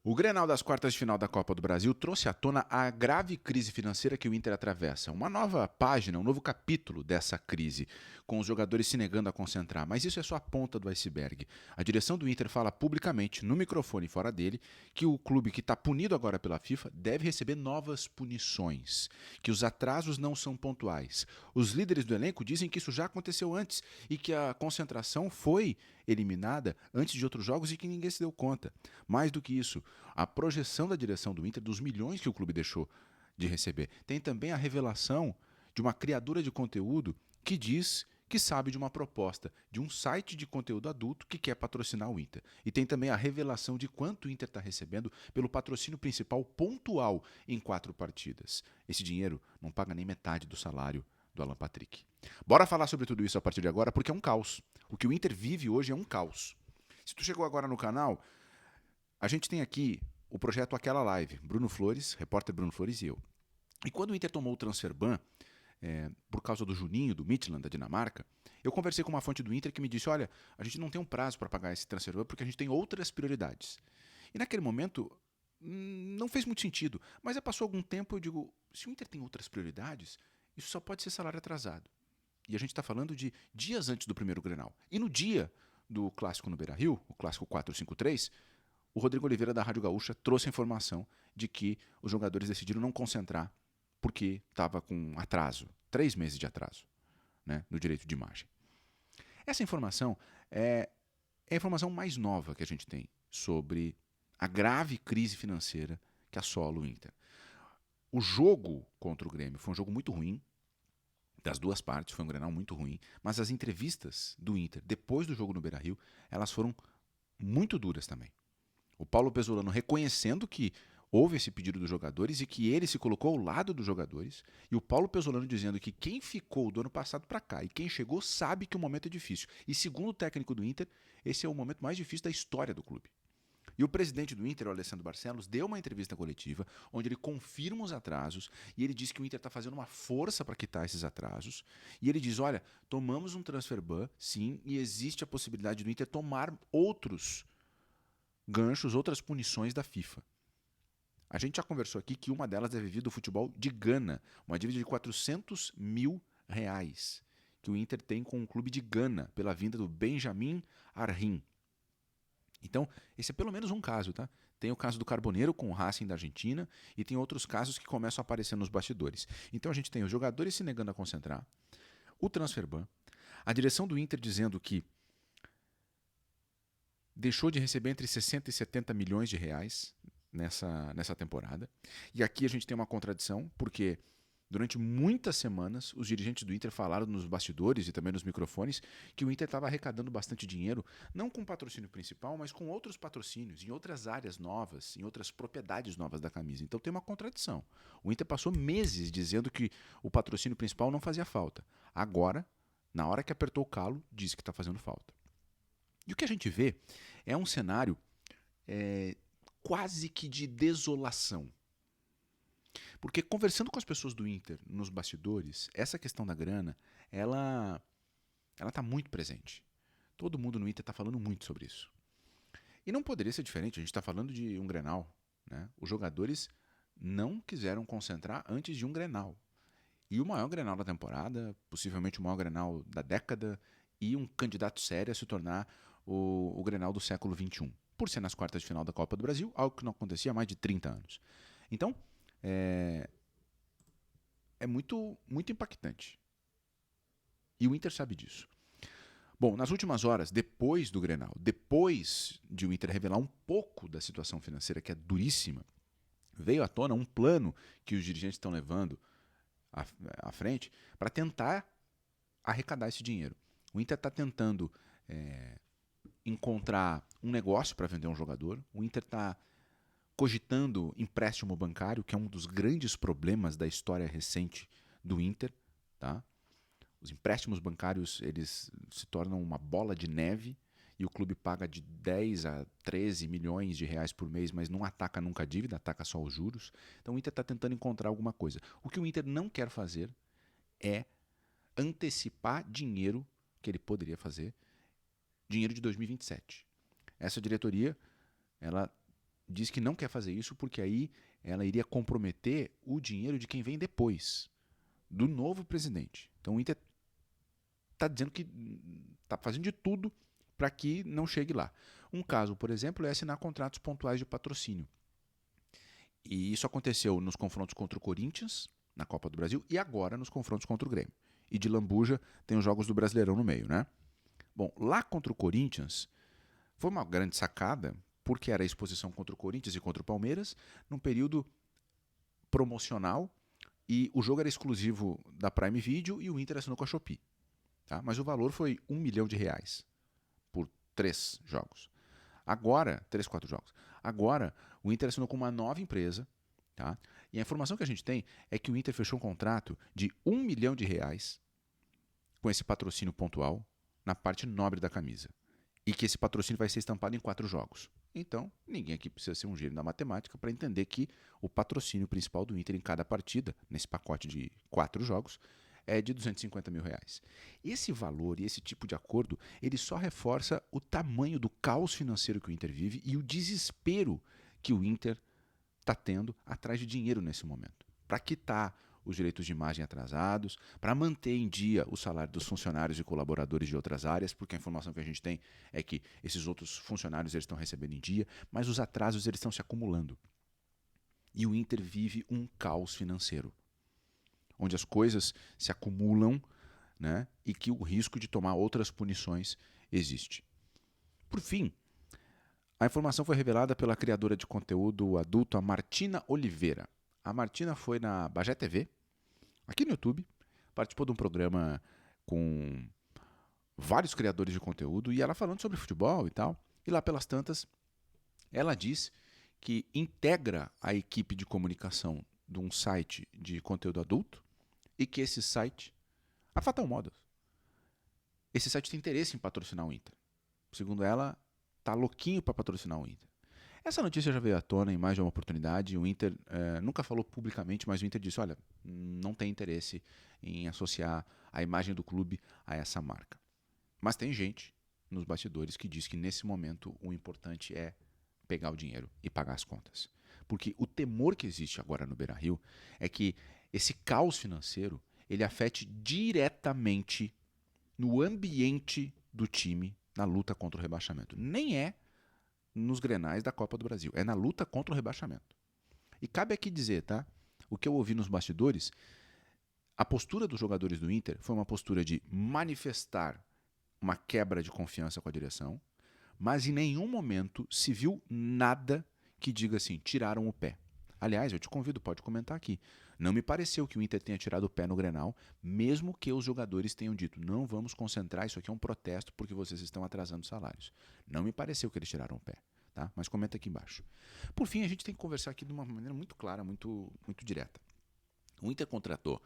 O Grenal das quartas de final da Copa do Brasil trouxe à tona a grave crise financeira que o Inter atravessa. Uma nova página, um novo capítulo dessa crise, com os jogadores se negando a concentrar. Mas isso é só a ponta do iceberg. A direção do Inter fala publicamente, no microfone fora dele, que o clube que está punido agora pela FIFA deve receber novas punições, que os atrasos não são pontuais. Os líderes do elenco dizem que isso já aconteceu antes e que a concentração foi eliminada antes de outros jogos e que ninguém se deu conta. Mais do que isso, a projeção da direção do Inter dos milhões que o clube deixou de receber. Tem também a revelação de uma criadora de conteúdo que diz que sabe de uma proposta de um site de conteúdo adulto que quer patrocinar o Inter. E tem também a revelação de quanto o Inter está recebendo pelo patrocínio principal pontual em 4 partidas. Esse dinheiro não paga nem metade do salário do Alan Patrick. Bora falar sobre tudo isso a partir de agora, porque é um caos. O que o Inter vive hoje é um caos. Se tu chegou agora no canal, a gente tem aqui o projeto Aquela Live, Bruno Flores, repórter Bruno Flores e eu. E quando o Inter tomou o transfer ban, por causa do Juninho, do Midtjylland, da Dinamarca, eu conversei com uma fonte do Inter que me disse, olha, a gente não tem um prazo para pagar esse transfer ban porque a gente tem outras prioridades. E naquele momento, não fez muito sentido. Mas passou algum tempo, eu digo, se o Inter tem outras prioridades, isso só pode ser salário atrasado. E a gente está falando de dias antes do primeiro Grenal. E no dia do clássico no Beira-Rio, o clássico 4-5-3, o Rodrigo Oliveira da Rádio Gaúcha trouxe a informação de que os jogadores decidiram não concentrar porque estava com atraso, 3 meses de atraso, né, no direito de imagem. Essa informação é a informação mais nova que a gente tem sobre a grave crise financeira que assola o Inter. O jogo contra o Grêmio foi um jogo muito ruim, das duas partes, foi um Grenal muito ruim, mas as entrevistas do Inter, depois do jogo no Beira-Rio, elas foram muito duras também. O Paulo Pesolano reconhecendo que houve esse pedido dos jogadores e que ele se colocou ao lado dos jogadores, e o Paulo Pesolano dizendo que quem ficou do ano passado para cá e quem chegou sabe que o momento é difícil. E segundo o técnico do Inter, esse é o momento mais difícil da história do clube. E o presidente do Inter, o Alessandro Barcelos, deu uma entrevista coletiva onde ele confirma os atrasos e ele diz que o Inter está fazendo uma força para quitar esses atrasos. E ele diz, olha, tomamos um transfer ban, sim, e existe a possibilidade do Inter tomar outros ganchos, outras punições da FIFA. A gente já conversou aqui que uma delas deve vir do futebol de Gana, uma dívida de 400 mil reais que o Inter tem com o clube de Gana pela vinda do Benjamin Arrim. Então, esse é pelo menos um caso, tá? Tem o caso do Carboneiro com o Racing da Argentina e tem outros casos que começam a aparecer nos bastidores. Então a gente tem os jogadores se negando a concentrar, o transfer ban, a direção do Inter dizendo que deixou de receber entre 60 e 70 milhões de reais nessa temporada. E aqui a gente tem uma contradição, porque durante muitas semanas os dirigentes do Inter falaram nos bastidores e também nos microfones que o Inter estava arrecadando bastante dinheiro, não com o patrocínio principal, mas com outros patrocínios, em outras áreas novas, em outras propriedades novas da camisa. Então tem uma contradição. O Inter passou meses dizendo que o patrocínio principal não fazia falta. Agora, na hora que apertou o calo, diz que está fazendo falta. E o que a gente vê é um cenário quase que de desolação. Porque conversando com as pessoas do Inter nos bastidores, essa questão da grana, ela está muito presente. Todo mundo no Inter está falando muito sobre isso. E não poderia ser diferente, a gente está falando de um Grenal. Né? Os jogadores não quiseram concentrar antes de um Grenal. E o maior Grenal da temporada, possivelmente o maior Grenal da década, e um candidato sério a se tornar o Grenal do século XXI. Por ser nas quartas de final da Copa do Brasil, algo que não acontecia há mais de 30 anos. Então, é muito, muito impactante. E o Inter sabe disso. Bom, nas últimas horas, depois do Grenal, depois de o Inter revelar um pouco da situação financeira, que é duríssima, veio à tona um plano que os dirigentes estão levando à frente para tentar arrecadar esse dinheiro. O Inter está tentando encontrar um negócio para vender um jogador. O Inter está cogitando empréstimo bancário, que é um dos grandes problemas da história recente do Inter. Tá? Os empréstimos bancários eles se tornam uma bola de neve e o clube paga de 10 a 13 milhões de reais por mês, mas não ataca nunca a dívida, ataca só os juros. Então o Inter está tentando encontrar alguma coisa. O que o Inter não quer fazer é antecipar dinheiro que ele poderia fazer, dinheiro de 2027. Essa diretoria, ela diz que não quer fazer isso porque aí ela iria comprometer o dinheiro de quem vem depois, do novo presidente. Então o Inter está dizendo que está fazendo de tudo para que não chegue lá. Um caso, por exemplo, é assinar contratos pontuais de patrocínio. E isso aconteceu nos confrontos contra o Corinthians, na Copa do Brasil, e agora nos confrontos contra o Grêmio. E de lambuja tem os jogos do Brasileirão no meio, né? Bom, lá contra o Corinthians, foi uma grande sacada, porque era a exposição contra o Corinthians e contra o Palmeiras, num período promocional, e o jogo era exclusivo da Prime Video e o Inter assinou com a Shopee. Tá? Mas o valor foi R$1 milhão por 3 jogos. Agora, 3, 4 jogos. Agora, o Inter assinou com uma nova empresa, tá? E a informação que a gente tem é que o Inter fechou um contrato de R$1 milhão com esse patrocínio pontual na parte nobre da camisa. E que esse patrocínio vai ser estampado em 4 jogos. Então, ninguém aqui precisa ser um gênio da matemática para entender que o patrocínio principal do Inter em cada partida, nesse pacote de 4 jogos, é de R$250 mil. Esse valor e esse tipo de acordo, ele só reforça o tamanho do caos financeiro que o Inter vive e o desespero que o Inter está tendo atrás de dinheiro nesse momento. Para quitar os direitos de imagem atrasados, para manter em dia o salário dos funcionários e colaboradores de outras áreas, porque a informação que a gente tem é que esses outros funcionários eles estão recebendo em dia, mas os atrasos eles estão se acumulando. E o Inter vive um caos financeiro, onde as coisas se acumulam, né, e que o risco de tomar outras punições existe. Por fim, a informação foi revelada pela criadora de conteúdo adulto, a Martina Oliveira. A Martina foi na Bagé TV, aqui no YouTube, participou de um programa com vários criadores de conteúdo e ela falando sobre futebol e tal. E lá pelas tantas, ela diz que integra a equipe de comunicação de um site de conteúdo adulto e que esse site, a Fatal Models, esse site tem interesse em patrocinar o Inter. Segundo ela, tá louquinho para patrocinar o Inter. Essa notícia já veio à tona em mais de uma oportunidade. O Inter nunca falou publicamente, mas o Inter disse, olha, não tem interesse em associar a imagem do clube a essa marca. Mas tem gente nos bastidores que diz que nesse momento o importante é pegar o dinheiro e pagar as contas. Porque o temor que existe agora no Beira-Rio é que esse caos financeiro ele afete diretamente no ambiente do time na luta contra o rebaixamento. Nem é nos grenais da Copa do Brasil, é na luta contra o rebaixamento. E cabe aqui dizer, tá? O que eu ouvi nos bastidores, a postura dos jogadores do Inter foi uma postura de manifestar uma quebra de confiança com a direção, mas em nenhum momento se viu nada que diga assim, tiraram o pé. Aliás, eu te convido, pode comentar aqui. Não me pareceu que o Inter tenha tirado o pé no Grenal, mesmo que os jogadores tenham dito, não vamos concentrar, isso aqui é um protesto porque vocês estão atrasando salários. Não me pareceu que eles tiraram o pé, tá? Mas comenta aqui embaixo. Por fim, a gente tem que conversar aqui de uma maneira muito clara, muito direta. O Inter contratou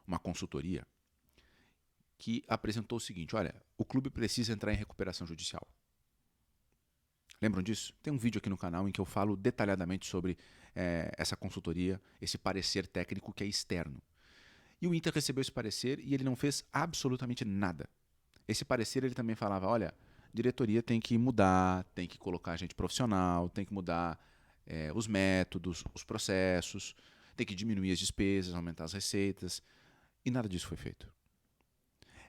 uma consultoria que apresentou o seguinte, olha, o clube precisa entrar em recuperação judicial. Lembram disso? Tem um vídeo aqui no canal em que eu falo detalhadamente sobre essa consultoria, esse parecer técnico que é externo. E o Inter recebeu esse parecer e ele não fez absolutamente nada. Esse parecer ele também falava, olha, diretoria tem que mudar, tem que colocar gente profissional, tem que mudar os métodos, os processos, tem que diminuir as despesas, aumentar as receitas. E nada disso foi feito.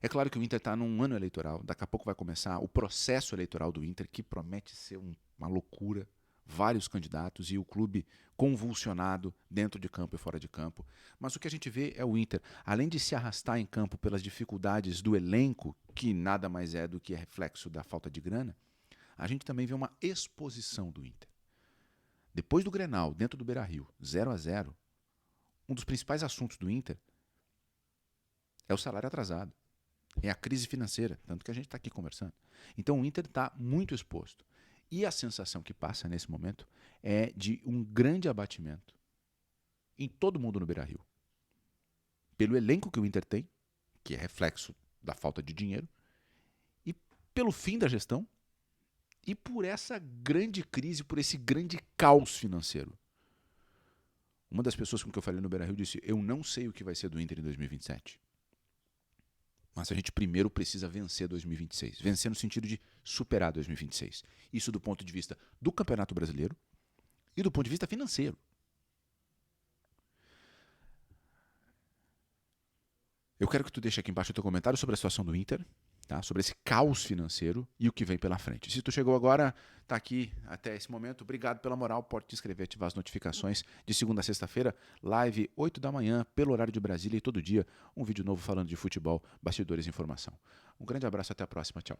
É claro que o Inter está num ano eleitoral, daqui a pouco vai começar o processo eleitoral do Inter, que promete ser uma loucura, vários candidatos e o clube convulsionado dentro de campo e fora de campo. Mas o que a gente vê é o Inter, além de se arrastar em campo pelas dificuldades do elenco, que nada mais é do que reflexo da falta de grana, a gente também vê uma exposição do Inter. Depois do Grenal, dentro do Beira-Rio, 0-0, um dos principais assuntos do Inter é o salário atrasado. É a crise financeira, tanto que a gente está aqui conversando. Então o Inter está muito exposto. E a sensação que passa nesse momento é de um grande abatimento em todo mundo no Beira-Rio. Pelo elenco que o Inter tem, que é reflexo da falta de dinheiro, e pelo fim da gestão, e por essa grande crise, por esse grande caos financeiro. Uma das pessoas com que eu falei no Beira-Rio disse, eu não sei o que vai ser do Inter em 2027. Mas a gente primeiro precisa vencer 2026. Vencer no sentido de superar 2026. Isso do ponto de vista do Campeonato Brasileiro e do ponto de vista financeiro. Eu quero que tu deixe aqui embaixo o teu comentário sobre a situação do Inter, tá? Sobre esse caos financeiro e o que vem pela frente. Se tu chegou agora, tá aqui até esse momento, obrigado pela moral, pode te inscrever, ativar as notificações de segunda a sexta-feira, live 8 da manhã, pelo horário de Brasília, e todo dia um vídeo novo falando de futebol, bastidores e informação. Um grande abraço, até a próxima, tchau.